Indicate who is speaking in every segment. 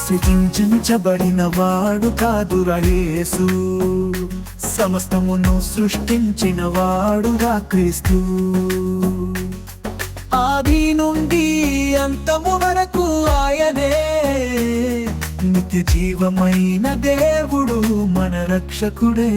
Speaker 1: సృజించబడిన వాడు కాదురా యేసు, సమస్తమును సృష్టించిన వాడురా క్రీస్తు. ఆది నుండి అంతము వరకు ఆయనే, నిత్య జీవమైన దేవుడు మన రక్షకుడే.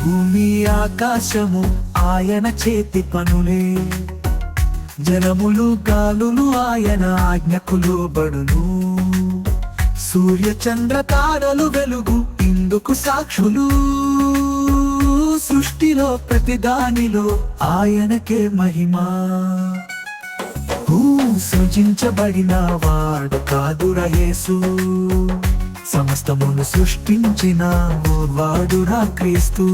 Speaker 1: భూమి ఆకాశము ఆయన చేతి పనులే, జలములు గాలులు ఆయన ఆజ్ఞకు లోబడును. సూర్య చంద్ర తారలు వెలుగు ఇందుకు సాక్షులు, సృష్టిలో ప్రతి దానిలో ఆయనకే మహిమ. సృజించబడిన వాడు కాదురా యేసు, సమస్తమును సృష్టించిన వాడురా క్రీస్తు.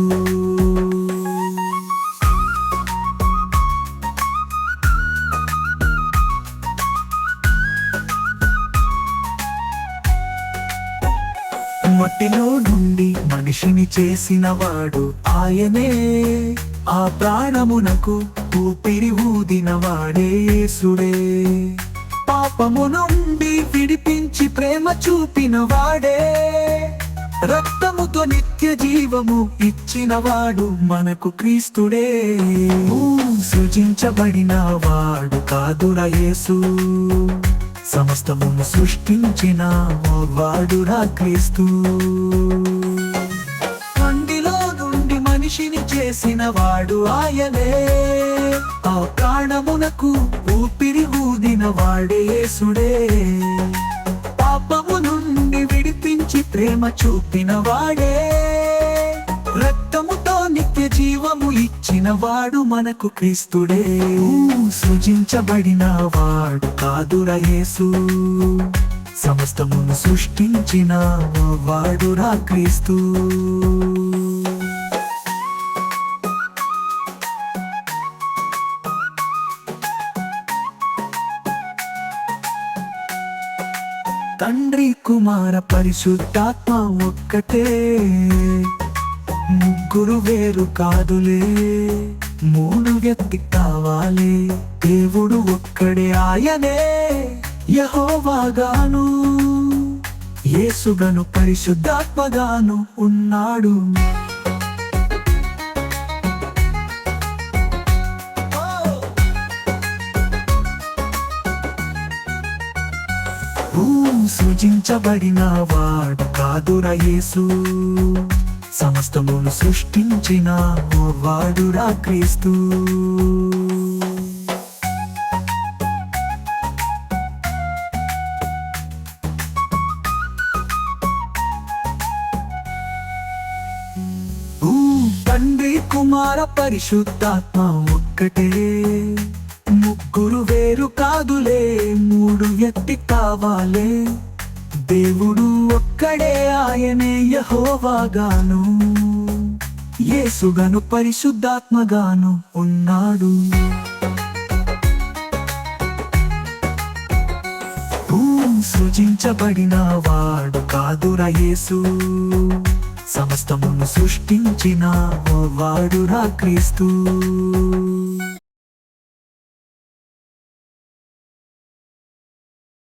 Speaker 1: మట్టిలో నుండి మనిషిని చేసిన వాడు ఆయనే, ఆ ప్రాణమునకు ఊపిరి ఊదిన వాడే యేసుడే. పాపము నుండి విడిపించి ప్రేమ చూపిన వాడే, రక్తముతో నిత్య జీవము ఇచ్చిన వాడు మనకు క్రీస్తుడే. సృజించబడిన వాడు కాదురా యేసు, సమస్తమును సృష్టించిన వాడురా క్రీస్తు. మండిలో నుండి మనిషిని చేసిన వాడు ఆయనే, ఆ ప్రాణమునకు ఊపిరి ఊదిన వాడే యేసుడే. పాపము నుండి విడిపించి ప్రేమ చూపిన వాడే, రక్తముతో నిత్య జీవము ఇచ్చిన వాడు మనకు క్రీస్తుడే. సృజించబడిన వాడు కాదురా యేసు, సమస్తమును సృష్టించిన వాడురా క్రీస్తు. తండ్రి కుమార పరిశుద్ధాత్మ ఒక్కటే, ముగ్గురు వేరు కాదులే, మూడు వ్యక్తి కావాలి. దేవుడు ఒక్కడే ఆయనే, యెహోవాగాను యేసుగాను పరిశుద్ధాత్మగాను ఉన్నాడు. సృజించబడిన వాడు కాదురా యేసు, సమస్తమును సృష్టించిన వాడురా క్రీస్తు. తండ్రి కుమార పరిశుద్ధాత్మ ఒక్కటే, ముగ్గురు వేరు కాదులే, మూడు వ్యక్తి కావాలే. దేవుడు ఒక్కడే ఆయనే, యెహోవాగాను యేసుగాను పరిశుద్ధాత్మగాను ఉన్నాడు. సృజించబడిన వాడు కాదురా యేసు, సమస్తమును సృష్టించిన వాడురా క్రీస్తు.